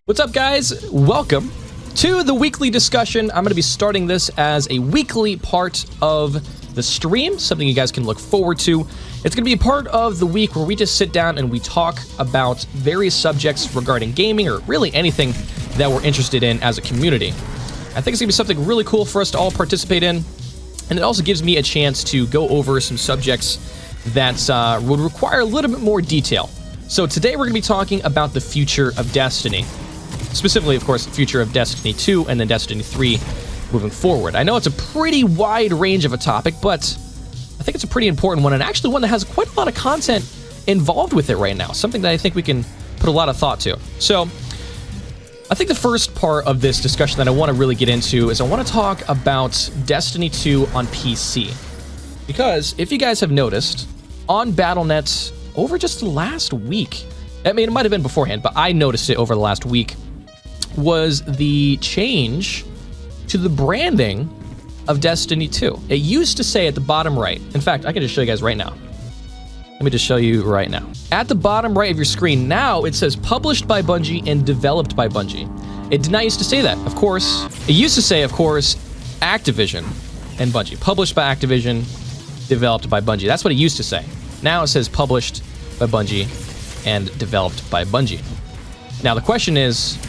What's up, guys? Welcome to the weekly discussion. I'm going to be starting this as a weekly part of the stream, something you guys can look forward to. It's going to be a part of the week where we just sit down and we talk about various subjects regarding gaming or really anything that we're interested in as a community. I think it's going to be something really cool for us to all participate in, and it also gives me a chance to go over some subjects that would require a little bit more detail. So today we're going to be talking about the future of Destiny. Specifically, of course, the future of Destiny 2 and then Destiny 3 moving forward. I know it's a pretty wide range of a topic, but I think it's a pretty important one, and actually one that has quite a lot of content involved with it right now. Something that I think we can put a lot of thought to. So, I think the first part of this discussion that I want to really get into is I want to talk about Destiny 2 on PC. Because, if you guys have noticed, on Battle.net, over just the last week, I mean, it might have been beforehand, but I noticed it over the last week, was the change to the branding of Destiny 2. It used to say at the bottom right, in fact, I can just show you guys right now. Let me just show you right now. At the bottom right of your screen, now it says published by Bungie and developed by Bungie. It did not used to say that, of course. It used to say, of course, Activision and Bungie. Published by Activision, developed by Bungie. That's what it used to say. Now it says published by Bungie and developed by Bungie. Now the question is,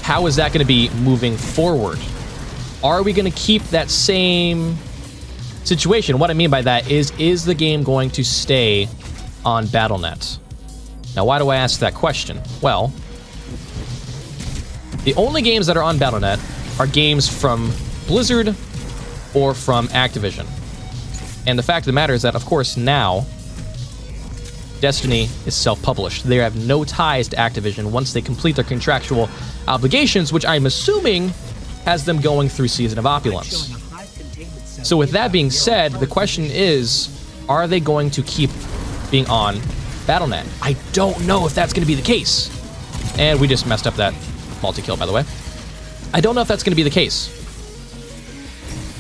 how is that going to be moving forward? Are we going to keep that same situation? What I mean by that is the game going to stay on Battle.net? Now, why do I ask that question? Well, the only games that are on Battle.net are games from Blizzard or from Activision. And the fact of the matter is that, of course, now Destiny is self-published. They have no ties to Activision once they complete their contractual obligations, which I'm assuming has them going through Season of Opulence. So with that being said, the question is, are they going to keep being on Battle.net? I don't know if that's going to be the case. And we just messed up that multi-kill, by the way. I don't know if that's going to be the case.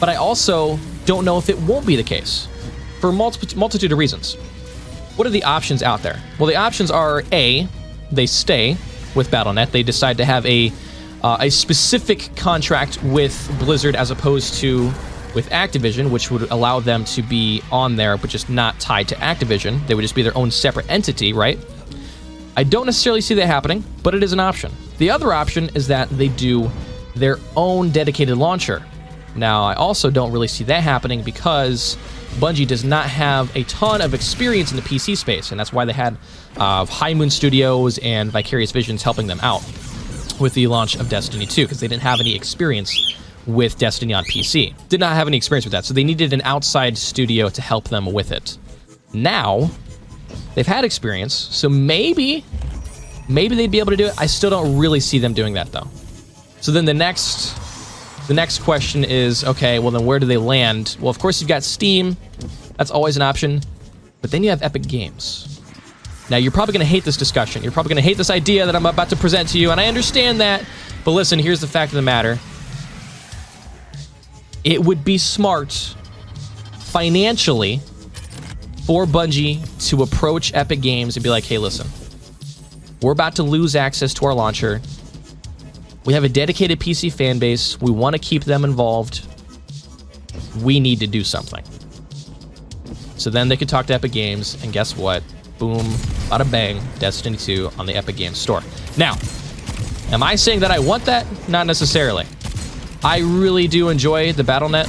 But I also don't know if it won't be the case, for a multitude of reasons. What are the options out there? Well, the options are A, they stay with Battle.net. They decide to have a specific contract with Blizzard as opposed to with Activision, which would allow them to be on there, but just not tied to Activision. They would just be their own separate entity, right? I don't necessarily see that happening, but it is an option. The other option is that they do their own dedicated launcher. Now, I also don't really see that happening because Bungie does not have a ton of experience in the PC space, and that's why they had High Moon Studios and Vicarious Visions helping them out with the launch of Destiny 2, because they didn't have any experience with Destiny on PC. Did not have any experience with that, so they needed an outside studio to help them with it. Now, they've had experience, so maybe they'd be able to do it. I still don't really see them doing that, though. So then the next question is, okay, well then where do they land? Well, of course you've got Steam. That's always an option. But then you have Epic Games. Now, you're probably going to hate this discussion. You're probably going to hate this idea that I'm about to present to you, and I understand that. But listen, here's the fact of the matter. It would be smart, financially, for Bungie to approach Epic Games and be like, hey, listen, we're about to lose access to our launcher. We have a dedicated PC fan base. We want to keep them involved. We need to do something. So then they could talk to Epic Games, and guess what? Boom, bada bang, Destiny 2 on the Epic Games Store. Now, am I saying that I want that? Not necessarily. I really do enjoy the Battle.net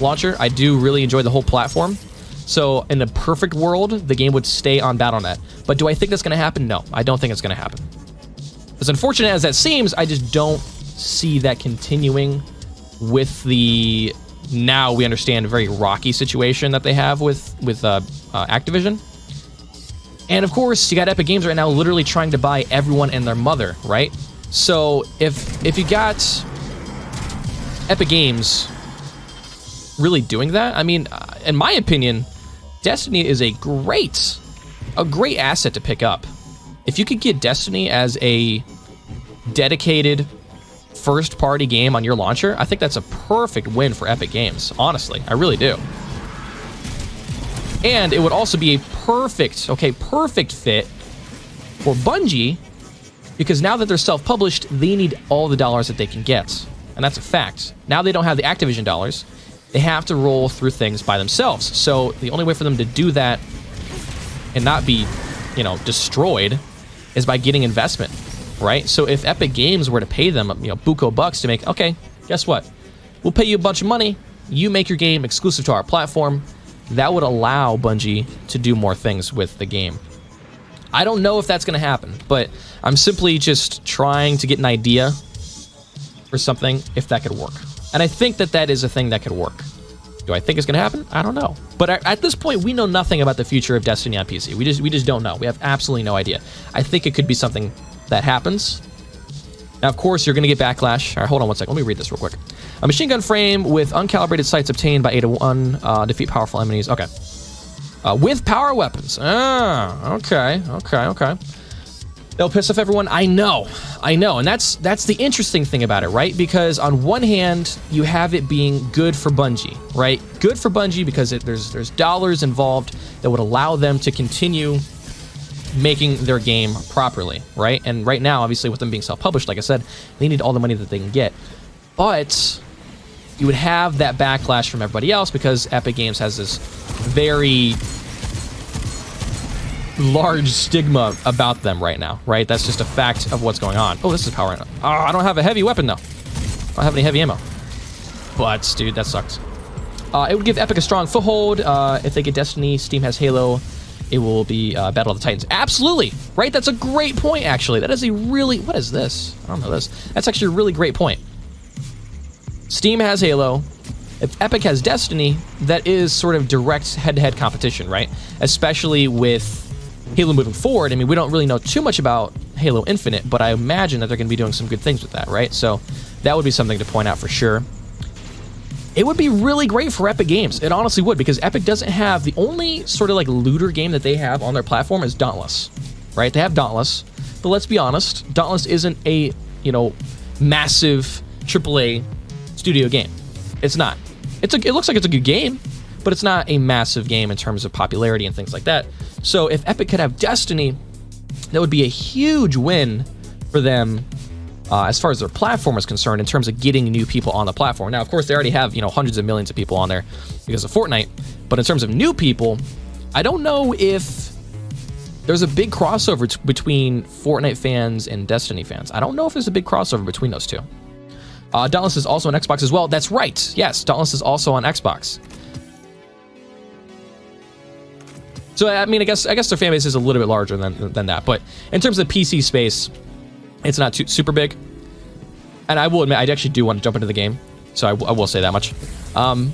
launcher. I do really enjoy the whole platform. So in a perfect world, the game would stay on Battle.net. But do I think that's going to happen? No, I don't think it's going to happen. As unfortunate as that seems, I just don't see that continuing with the, now we understand, very rocky situation that they have with Activision. And of course, you got Epic Games right now literally trying to buy everyone and their mother, right? So if you got Epic Games really doing that, I mean, in my opinion, Destiny is a great asset to pick up. If you could get Destiny as a dedicated first-party game on your launcher, I think that's a perfect win for Epic Games. Honestly, I really do. And it would also be a perfect fit for Bungie Because now that they're self-published, they need all the dollars that they can get. And that's a fact. Now they don't have the Activision dollars. They have to roll through things by themselves. So the only way for them to do that and not be, you know, destroyed is by getting investment, right? So if Epic Games were to pay them, you know, buco bucks to make, okay, guess what? We'll pay you a bunch of money. You make your game exclusive to our platform. That would allow Bungie to do more things with the game. I don't know if that's going to happen, but I'm simply just trying to get an idea for something if that could work. And I think that that is a thing that could work. Do I think it's going to happen? I don't know. But at this point, we know nothing about the future of Destiny on PC. We just don't know. We have absolutely no idea. I think it could be something that happens. Now, of course, you're going to get backlash. All right, hold on one second. Let me read this real quick. A machine gun frame with uncalibrated sights obtained by 801. Defeat powerful enemies. Okay. With power weapons. Okay. They'll piss off everyone. I know. And that's the interesting thing about it, right? Because on one hand, you have it being good for Bungie, right? Good for Bungie because there's dollars involved that would allow them to continue making their game properly, right? And right now, obviously, with them being self-published, like I said, they need all the money that they can get. But you would have that backlash from everybody else because Epic Games has this very large stigma about them right now, right? That's just a fact of what's going on. Oh, this is power. Oh, I don't have a heavy weapon, though. I don't have any heavy ammo. But, dude, that sucks. It would give Epic a strong foothold. If they get Destiny, Steam has Halo. It will be Battle of the Titans. Absolutely, right? That's a great point, actually. That is a really... What is this? I don't know this. That's actually a really great point. Steam has Halo. If Epic has Destiny, that is sort of direct head-to-head competition, right? Especially with Halo moving forward. I mean, we don't really know too much about Halo Infinite, but I imagine that they're going to be doing some good things with that, right? So that would be something to point out for sure. It would be really great for Epic Games. It honestly would, because Epic doesn't have... The only sort of like looter game that they have on their platform is Dauntless, right? They have Dauntless, but let's be honest, Dauntless isn't a, you know, massive AAA studio game. It's not. It looks like it's a good game, but it's not a massive game in terms of popularity and things like that. So if Epic could have Destiny, that would be a huge win for them as far as their platform is concerned in terms of getting new people on the platform. Now, of course, they already have, you know, hundreds of millions of people on there because of Fortnite, but in terms of new people, I don't know if there's a big crossover between Fortnite fans and Destiny fans. I don't know if there's a big crossover between those two. Dauntless is also on Xbox as well. That's right. Yes, Dauntless is also on Xbox. So, I mean, I guess their fan base is a little bit larger than that. But in terms of PC space, it's not too super big. And I will admit, I actually do want to jump into the game. So I will say that much. But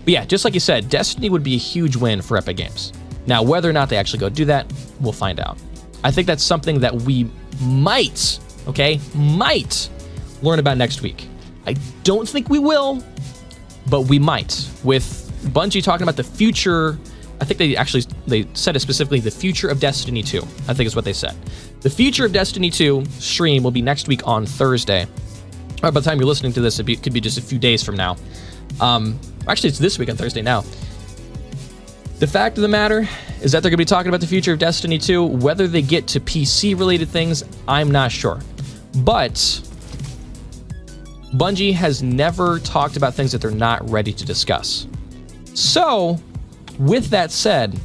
yeah, just like you said, Destiny would be a huge win for Epic Games. Now, whether or not they actually go do that, we'll find out. I think that's something that we might learn about next week. I don't think we will, but we might. With Bungie talking about the future, I think they said it specifically, the future of Destiny 2, I think is what they said. The future of Destiny 2 stream will be next week on Thursday. Or by the time you're listening to this, it could be just a few days from now. Actually, it's this week on Thursday now. The fact of the matter is that they're going to be talking about the future of Destiny 2. Whether they get to PC-related things, I'm not sure. But Bungie has never talked about things that they're not ready to discuss. So, with that said,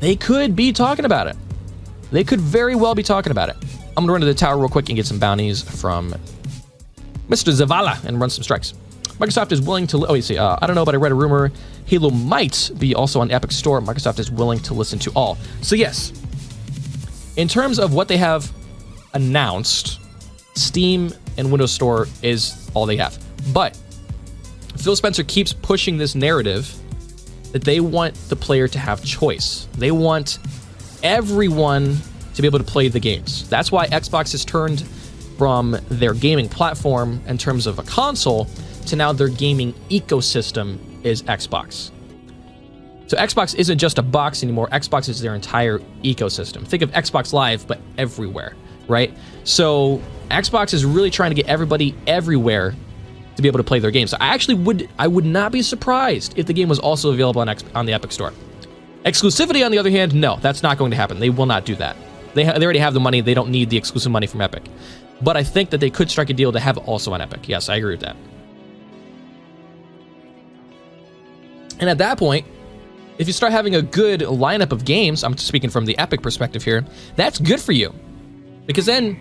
they could be talking about it. They could very well be talking about it. I'm going to run to the tower real quick and get some bounties from Mr. Zavala and run some strikes. Microsoft is willing to... I don't know, but I read a rumor Halo might be also on Epic Store. Microsoft is willing to listen to all. So yes, in terms of what they have announced, Steam and Windows Store is all they have. But Phil Spencer keeps pushing this narrative that they want the player to have choice. They want everyone to be able to play the games. That's why Xbox has turned from their gaming platform in terms of a console to now their gaming ecosystem is Xbox. So Xbox isn't just a box anymore. Xbox is their entire ecosystem. Think of Xbox Live, but everywhere, right? So Xbox is really trying to get everybody everywhere to be able to play their games. So I would not be surprised if the game was also available on the Epic Store. Exclusivity, on the other hand, no, that's not going to happen. They will not do that. They already have the money. They don't need the exclusive money from Epic. But I think that they could strike a deal to have it also on Epic. Yes, I agree with that. And at that point, if you start having a good lineup of games, I'm speaking from the Epic perspective here, that's good for you. Because then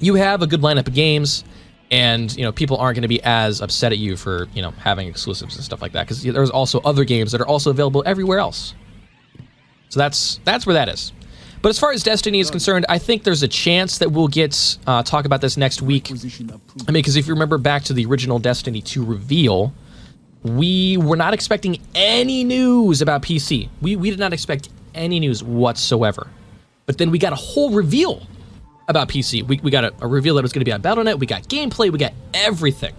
you have a good lineup of games, and people aren't going to be as upset at you for having exclusives and stuff like that, because there's also other games that are also available everywhere else. So that's where that is. But as far as Destiny is concerned, I think there's a chance that we'll get talk about this next week. I mean, because if you remember back to the original Destiny 2 reveal, we were not expecting any news about PC. We did not expect any news whatsoever. But then we got a whole reveal about PC. We got a reveal that was going to be on Battle.net. We got gameplay. We got everything.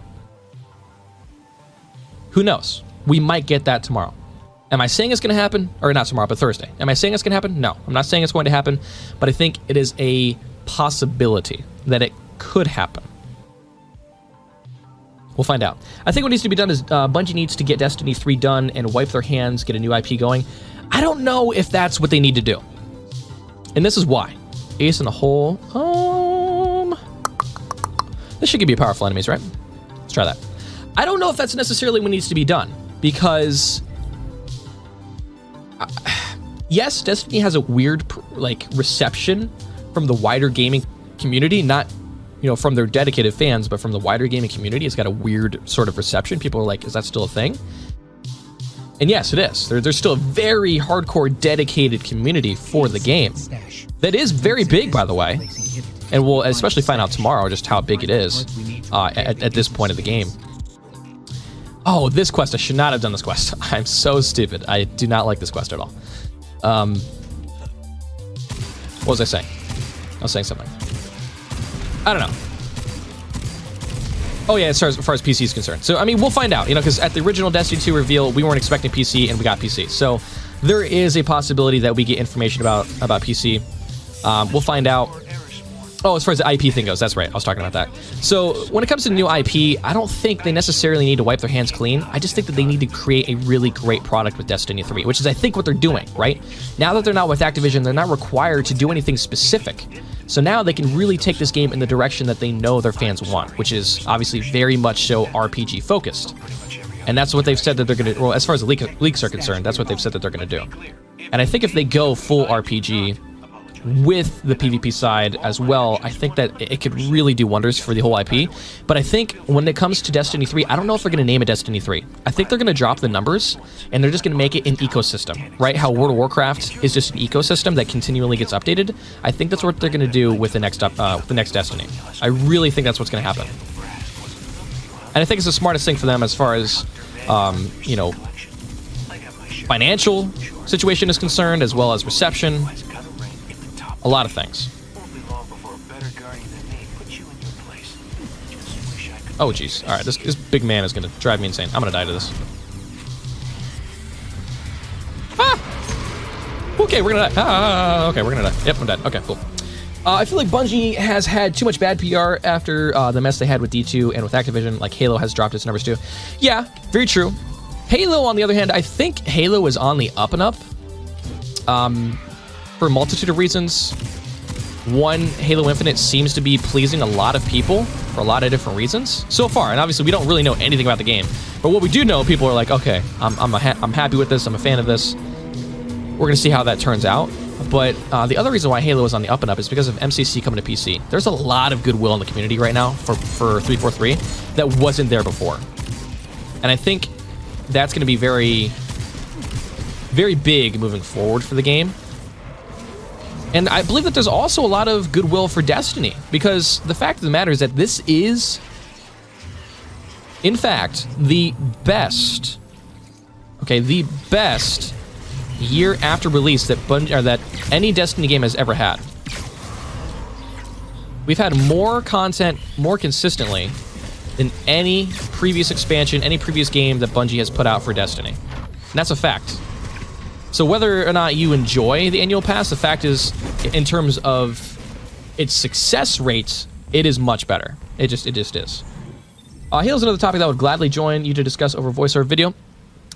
Who knows? We might get that tomorrow. Am I saying it's going to happen? Or not tomorrow, but Thursday. Am I saying it's going to happen? No, I'm not saying it's going to happen, but I think it is a possibility that it could happen. We'll find out. I think what needs to be done is Bungie needs to get Destiny 3 done and wipe their hands, get a new IP going. I don't know if that's what they need to do. And this is why. Ace in the hole. This should give you powerful enemies, right? Let's try that. I don't know if that's necessarily what needs to be done, because yes, Destiny has a weird reception from the wider gaming community, not from their dedicated fans, but from the wider gaming community. It's got a weird sort of reception. People are like, is that still a thing? And yes, it is. There's still a very hardcore, dedicated community for the game. That is very big, by the way. And we'll especially find out tomorrow just how big it is at this point of the game. Oh, this quest. I should not have done this quest. I'm so stupid. I do not like this quest at all. What was I saying? I was saying something. I don't know. Oh yeah, as far as PC is concerned. So, I mean, we'll find out, because at the original Destiny 2 reveal, we weren't expecting PC, and we got PC. So, there is a possibility that we get information about PC. We'll find out. Oh, as far as the IP thing goes, that's right. I was talking about that. So, when it comes to new IP, I don't think they necessarily need to wipe their hands clean. I just think that they need to create a really great product with Destiny 3, which is, I think, what they're doing, right? Now that they're not with Activision, they're not required to do anything specific. So now they can really take this game in the direction that they know their fans want, which is obviously very much so RPG focused. And that's what they've said that they're going to, well, as far as the leaks are concerned, that's what they've said that they're going to do. And I think if they go full RPG with the PvP side as well, I think that it could really do wonders for the whole IP. But I think when it comes to Destiny 3, I don't know if they're going to name it Destiny 3. I think they're going to drop the numbers, and they're just going to make it an ecosystem, right? How World of Warcraft is just an ecosystem that continually gets updated. I think that's what they're going to do with the next Destiny. I really think that's what's going to happen. And I think it's the smartest thing for them as far as, financial situation is concerned, as well as reception. A lot of things. Oh, jeez. All right, this big man is going to drive me insane. I'm going to die to this. Ah! Okay, we're going to die. Okay, we're going to die. Yep, I'm dead. Okay, cool. I feel like Bungie has had too much bad PR after the mess they had with D2 and with Activision. Like, Halo has dropped its numbers too. Yeah, very true. Halo, on the other hand, I think Halo is on the up and up. For a multitude of reasons. One, Halo Infinite seems to be pleasing a lot of people for a lot of different reasons so far. And obviously, we don't really know anything about the game. But what we do know, people are like, okay, I'm happy with this. I'm a fan of this. We're going to see how that turns out. But the other reason why Halo is on the up and up is because of MCC coming to PC. There's a lot of goodwill in the community right now for 343 that wasn't there before. And I think that's going to be very, very big moving forward for the game. And I believe that there's also a lot of goodwill for Destiny, because the fact of the matter is that this is, in fact, the best year after release that that any Destiny game has ever had. We've had more content more consistently than any previous expansion, any previous game that Bungie has put out for Destiny. And that's a fact. So whether or not you enjoy the annual pass, the fact is, in terms of its success rate, it is much better. It just is. Halo's another topic that I would gladly join you to discuss over voice or video.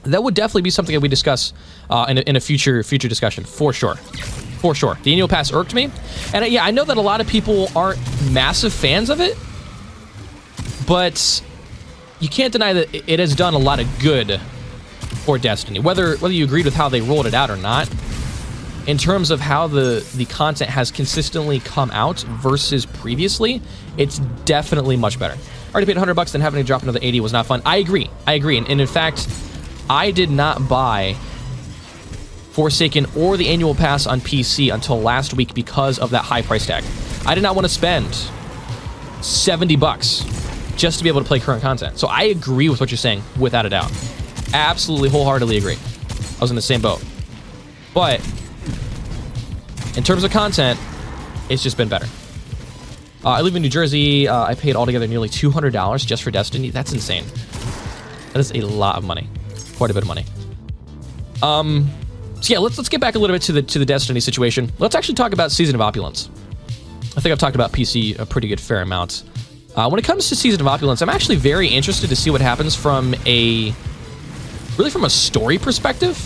That would definitely be something that we discuss in a future discussion, for sure. For sure. The annual pass irked me. And yeah, I know that a lot of people aren't massive fans of it, but you can't deny that it has done a lot of good for Destiny. Whether you agreed with how they rolled it out or not, in terms of how the content has consistently come out versus previously, it's definitely much better. Already paid $100, then having to drop another 80 was not fun. I agree. And in fact, I did not buy Forsaken or the annual pass on PC until last week because of that high price tag. I did not want to spend $70 just to be able to play current content. So I agree with what you're saying, without a doubt. Absolutely, wholeheartedly agree. I was in the same boat. But in terms of content, it's just been better. I live in New Jersey. I paid altogether nearly $200 just for Destiny. That's insane. That is a lot of money. Quite a bit of money. So yeah, let's get back a little bit to the Destiny situation. Let's actually talk about Season of Opulence. I think I've talked about PC a pretty good fair amount. When it comes to Season of Opulence, I'm actually very interested to see what happens from a story perspective.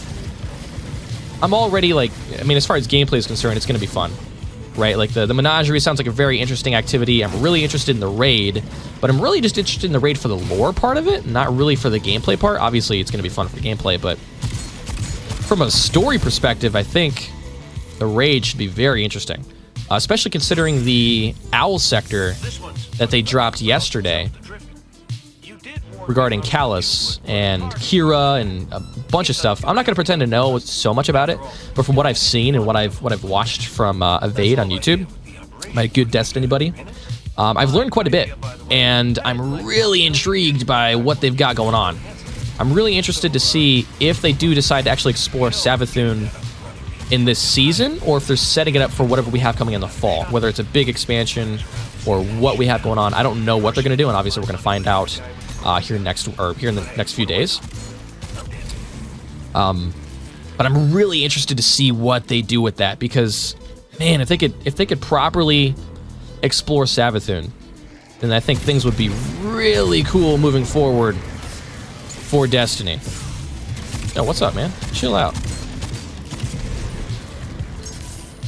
I'm already like, I mean, as far as gameplay is concerned, it's going to be fun, right? Like the menagerie sounds like a very interesting activity. I'm really interested in the raid, but I'm really just interested in the raid for the lore part of it, not really for the gameplay part. Obviously, it's going to be fun for gameplay, but from a story perspective, I think the raid should be very interesting, especially considering the Owl sector that they dropped yesterday regarding Callus and Kira and a bunch of stuff. I'm not going to pretend to know so much about it, but from what I've seen and what I've watched from Evade on YouTube, my good Destiny buddy, I've learned quite a bit, and I'm really intrigued by what they've got going on. I'm really interested to see if they do decide to actually explore Savathûn in this season, or if they're setting it up for whatever we have coming in the fall, whether it's a big expansion or what we have going on. I don't know what they're going to do, and obviously we're going to find out here in the next few days. But I'm really interested to see what they do with that, because man, if they could properly explore Savathûn, then I think things would be really cool moving forward for Destiny. Yo, what's up, man? Chill out.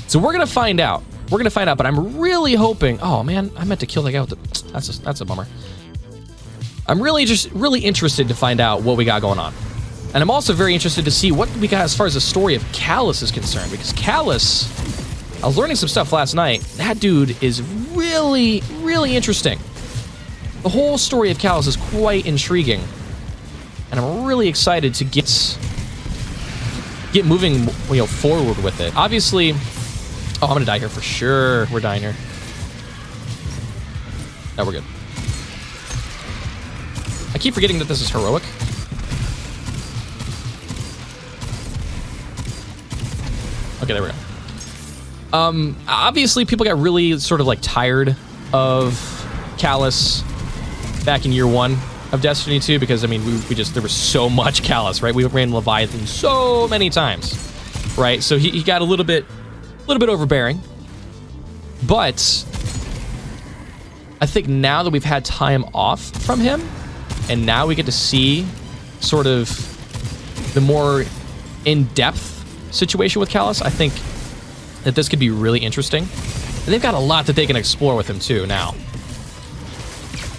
So we're gonna find out. But I'm really hoping. Oh man, I meant to kill that guy with the. That's a bummer. I'm really interested to find out what we got going on, and I'm also very interested to see what we got as far as the story of Callus is concerned. Because Callus, I was learning some stuff last night. That dude is really interesting. The whole story of Callus is quite intriguing, and I'm really excited to get moving, forward with it. Obviously, oh, I'm gonna die here for sure. We're dying here. No, we're good. I keep forgetting that this is heroic. Okay, there we go. Obviously, people got really sort of like tired of Callus back in year 1 of Destiny 2, because I mean, there was so much Callus, right? We ran Leviathan so many times, right? So he got a little bit overbearing. But I think now that we've had time off from him, and now we get to see sort of the more in-depth situation with Callus, I think that this could be really interesting. And they've got a lot that they can explore with him too now.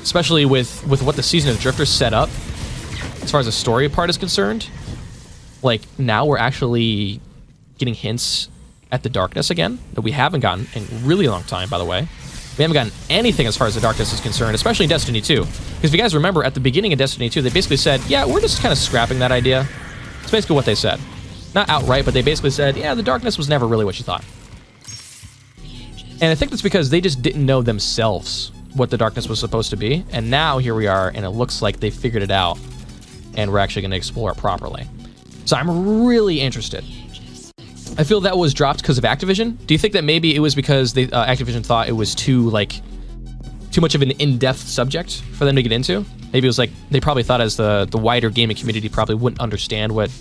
Especially with what the Season of Drifters set up, as far as the story part is concerned. Like, now we're actually getting hints at the darkness again, that we haven't gotten in a really long time, by the way. We haven't gotten anything as far as the darkness is concerned, especially in Destiny 2. Because if you guys remember, at the beginning of Destiny 2, they basically said, yeah, we're just kind of scrapping that idea. That's basically what they said. Not outright, but they basically said, yeah, the darkness was never really what you thought. And I think that's because they just didn't know themselves what the darkness was supposed to be. And now here we are, and it looks like they figured it out, and we're actually going to explore it properly. So I'm really interested. I feel that was dropped because of Activision. Do you think that maybe it was because Activision thought it was too much of an in-depth subject for them to get into? Maybe it was like they probably thought as the wider gaming community probably wouldn't understand what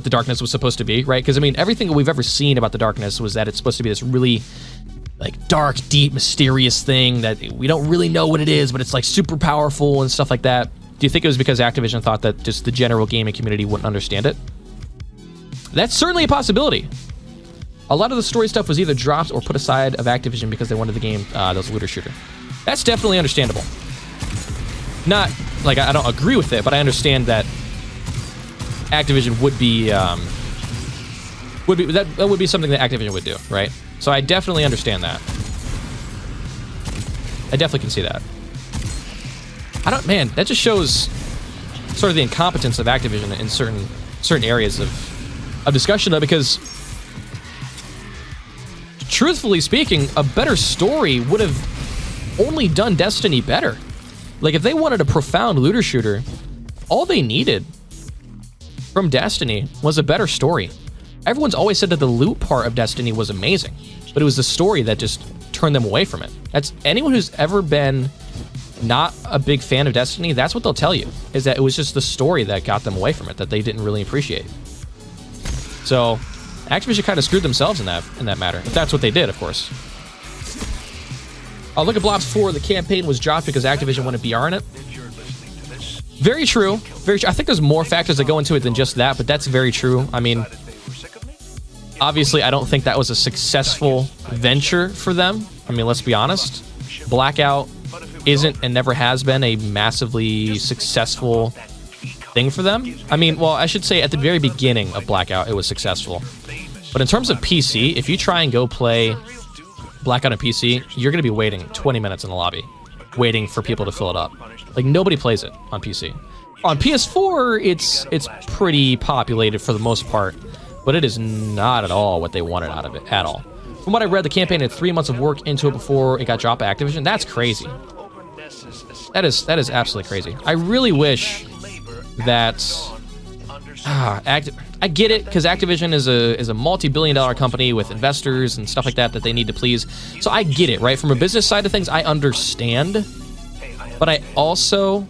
the darkness was supposed to be, right? Because I mean, everything that we've ever seen about the darkness was that it's supposed to be this really like dark, deep, mysterious thing that we don't really know what it is, but it's like super powerful and stuff like that. Do you think it was because Activision thought that just the general gaming community wouldn't understand it? That's certainly a possibility. A lot of the story stuff was either dropped or put aside of Activision because they wanted the game that was a looter shooter. That's definitely understandable. Not, like, I don't agree with it, but I understand that Activision would be that would be something that Activision would do, right? So I definitely understand that. I definitely can see that. Man, that just shows sort of the incompetence of Activision in certain areas of discussion, though, because truthfully speaking, a better story would have only done Destiny better. Like, if they wanted a profound looter shooter, all they needed from Destiny was a better story. Everyone's always said that the loot part of Destiny was amazing, but it was the story that just turned them away from it. That's anyone who's ever been not a big fan of Destiny, that's what they'll tell you, is that it was just the story that got them away from it, that they didn't really appreciate. So Activision kind of screwed themselves in that matter, if that's what they did, of course. Look at Blobs 4, the campaign was dropped because Activision wanted BR in it. Very true. Very true. I think there's more factors that go into it than just that, but that's very true. I mean, obviously, I don't think that was a successful venture for them. I mean, let's be honest. Blackout isn't and never has been a massively successful thing for them. I mean, well, I should say at the very beginning of Blackout, it was successful. But in terms of PC, if you try and go play Blackout on PC, you're going to be waiting 20 minutes in the lobby, waiting for people to fill it up. Like, nobody plays it on PC. On PS4, it's pretty populated for the most part, but it is not at all what they wanted out of it, at all. From what I read, the campaign had 3 months of work into it before it got dropped by Activision. That's crazy. That is absolutely crazy. I really wish that... I get it, because Activision is a multi-billion-dollar company with investors and stuff like that they need to please. So I get it, right? From a business side of things, I understand. But I also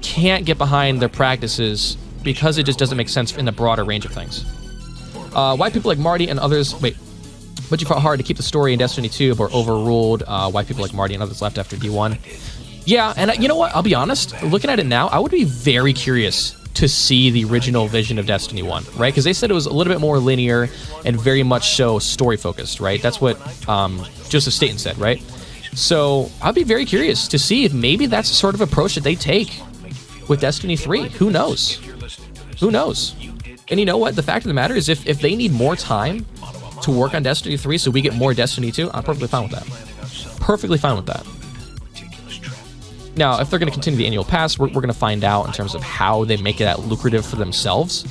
can't get behind their practices because it just doesn't make sense in the broader range of things. Why people like Marty and others... Wait. But you fought hard to keep the story in Destiny 2, but overruled. Why people like Marty and others left after D1. Yeah, and you know what? I'll be honest. Looking at it now, I would be very curious to see the original vision of Destiny 1, right? Because they said it was a little bit more linear and very much so story-focused, right? That's what Joseph Staten said, right? So I'd be very curious to see if maybe that's the sort of approach that they take with Destiny 3. Who knows? Who knows? And you know what? The fact of the matter is if they need more time to work on Destiny 3 so we get more Destiny 2, I'm perfectly fine with that. Perfectly fine with that. Now, if they're going to continue the annual pass, we're going to find out in terms of how they make that lucrative for themselves.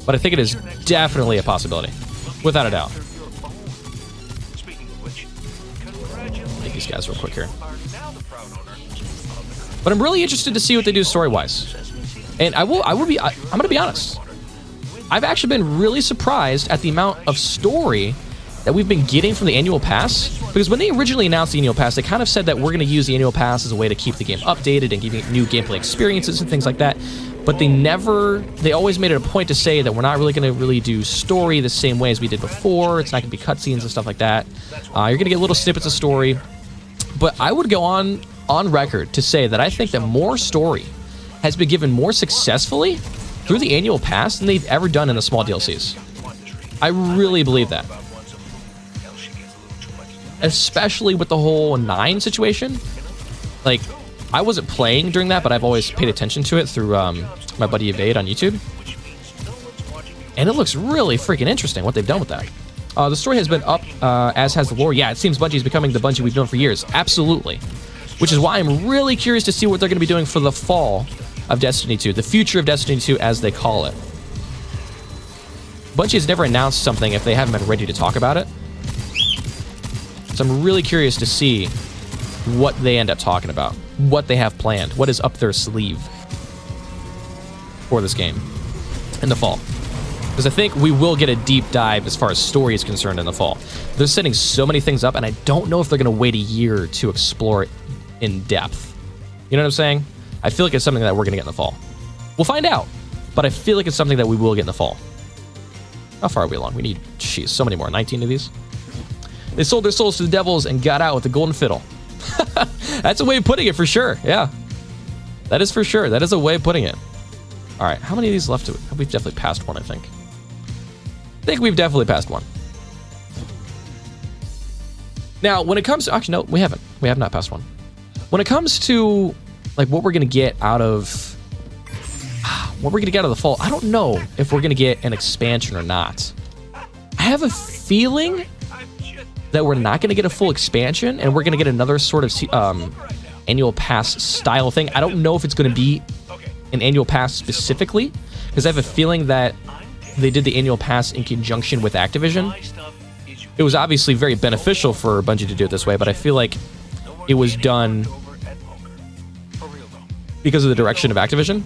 But I think it is definitely a possibility. Without a doubt. Take these guys real quick here. But I'm really interested to see what they do story-wise. And I'm going to be honest. I've actually been really surprised at the amount of story that we've been getting from the annual pass, because when they originally announced the annual pass, they kind of said that we're going to use the annual pass as a way to keep the game updated and giving it new gameplay experiences and things like that. But they always made it a point to say that we're not really going to really do story the same way as we did before. It's not going to be cutscenes and stuff like that. You're going to get little snippets of story. But I would go on record to say that I think that more story has been given more successfully through the annual pass than they've ever done in the small DLCs. I really believe that. Especially with the whole 9 situation. Like, I wasn't playing during that, but I've always paid attention to it through my buddy Evade on YouTube. And it looks really freaking interesting what they've done with that. The story has been up, as has the lore. Yeah, it seems Bungie's becoming the Bungie we've known for years. Absolutely. Which is why I'm really curious to see what they're going to be doing for the fall of Destiny 2. The future of Destiny 2, as they call it. Bungie has never announced something if they haven't been ready to talk about it. So I'm really curious to see what they end up talking about, what they have planned, what is up their sleeve for this game in the fall. Because I think we will get a deep dive as far as story is concerned in the fall. They're setting so many things up, and I don't know if they're going to wait a year to explore it in depth. You know what I'm saying? I feel like it's something that we're going to get in the fall. We'll find out, but I feel like it's something that we will get in the fall. How far are we along? We need, geez, so many more. 19 of these? They sold their souls to the devils and got out with the golden fiddle. That's a way of putting it for sure. Yeah. That is for sure. That is a way of putting it. All right. How many of these left? We've definitely passed one, I think. We've definitely passed one. Now, when it comes to... Actually, no, we haven't. We have not passed one. When it comes to, like, what we're going to get out of... What we're going to get out of the fall, I don't know if we're going to get an expansion or not. I have a feeling that we're not going to get a full expansion, and we're going to get another sort of annual pass style thing. I don't know if it's going to be an annual pass specifically, because I have a feeling that they did the annual pass in conjunction with Activision. It was obviously very beneficial for Bungie to do it this way, but I feel like it was done because of the direction of Activision.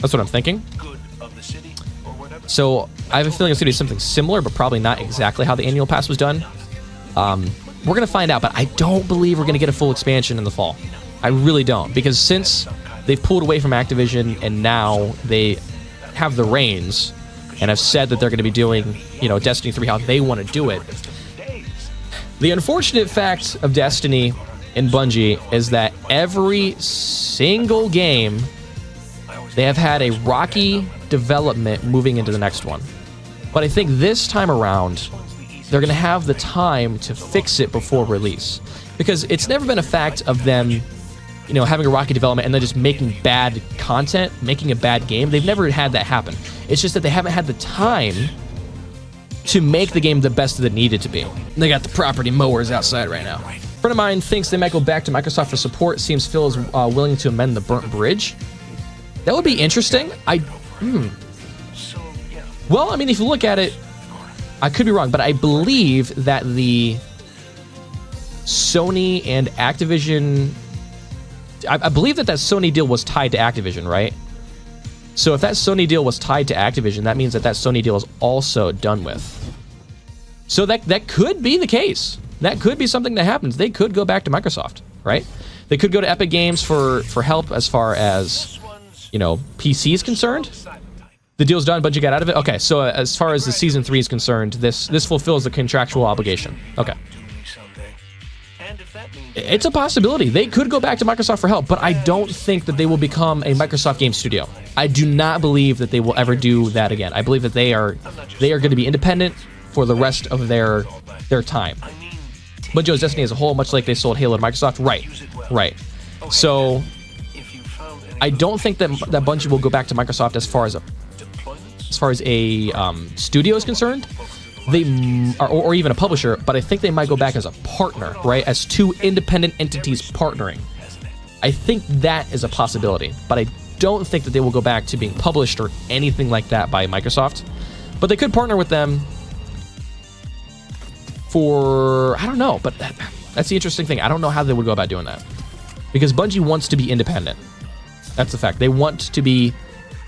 That's what I'm thinking. So I have a feeling it's going to be something similar, but probably not exactly how the annual pass was done. We're going to find out, but I don't believe we're going to get a full expansion in the fall. I really don't, because since they've pulled away from Activision and now they have the reins and have said that they're going to be doing, you know, Destiny 3 how they want to do it. The unfortunate fact of Destiny and Bungie is that every single game they have had a rocky development moving into the next one. But I think this time around, they're going to have the time to fix it before release. Because it's never been a fact of them, you know, having a rocky development and then just making bad content, making a bad game. They've never had that happen. It's just that they haven't had the time to make the game the best that it needed to be. They got the property mowers outside right now. A friend of mine thinks they might go back to Microsoft for support. Seems Phil is willing to amend the burnt bridge. That would be interesting. Well, I mean, if you look at it, I could be wrong, but I believe that the Sony and Activision... I believe that Sony deal was tied to Activision, right? So if that Sony deal was tied to Activision, that means that Sony deal is also done with. So that could be the case. That could be something that happens. They could go back to Microsoft, right? They could go to Epic Games for help as far as, you know, PC is concerned. The deal's done, but you got out of it? Okay, so as far as the Season 3 is concerned, this fulfills the contractual obligation. Okay. It's a possibility. They could go back to Microsoft for help, but I don't think that they will become a Microsoft game studio. I do not believe that they will ever do that again. I believe that they are going to be independent for the rest of their time. But Joe's Destiny as a whole, much like they sold Halo to Microsoft, right. So I don't think that Bungie will go back to Microsoft as far as a studio is concerned. They or even a publisher, but I think they might go back as a partner, right? As two independent entities partnering. I think that is a possibility, but I don't think that they will go back to being published or anything like that by Microsoft. But they could partner with them for, I don't know, but that's the interesting thing. I don't know how they would go about doing that. Because Bungie wants to be independent. That's the fact. They want to be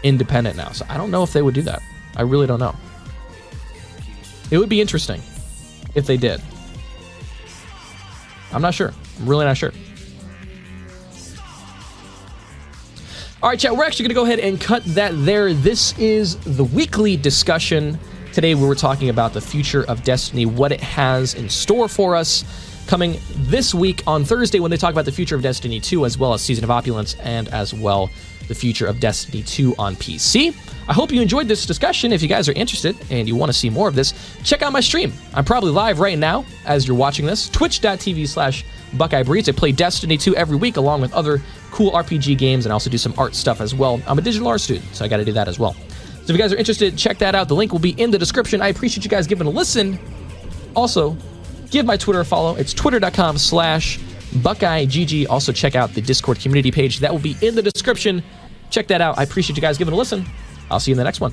independent now. So I don't know if they would do that. I really don't know. It would be interesting if they did. I'm not sure. I'm really not sure. All right, chat, we're actually going to go ahead and cut that there. This is the weekly discussion. Today we were talking about the future of Destiny, what it has in store for us. Coming this week on Thursday when they talk about the future of Destiny 2, as well as Season of Opulence, and as well the future of Destiny 2 on PC. I hope you enjoyed this discussion. If you guys are interested and you want to see more of this, check out my stream. I'm probably live right now as you're watching this. Twitch.tv/BuckeyeBreeds. I play Destiny 2 every week along with other cool RPG games, and I also do some art stuff as well. I'm a digital art student, so I got to do that as well. So if you guys are interested, check that out. The link will be in the description. I appreciate you guys giving a listen. Also, give my Twitter a follow. It's twitter.com/BuckeyeGG. Also, check out the Discord community page. That will be in the description. Check that out. I appreciate you guys giving a listen. I'll see you in the next one.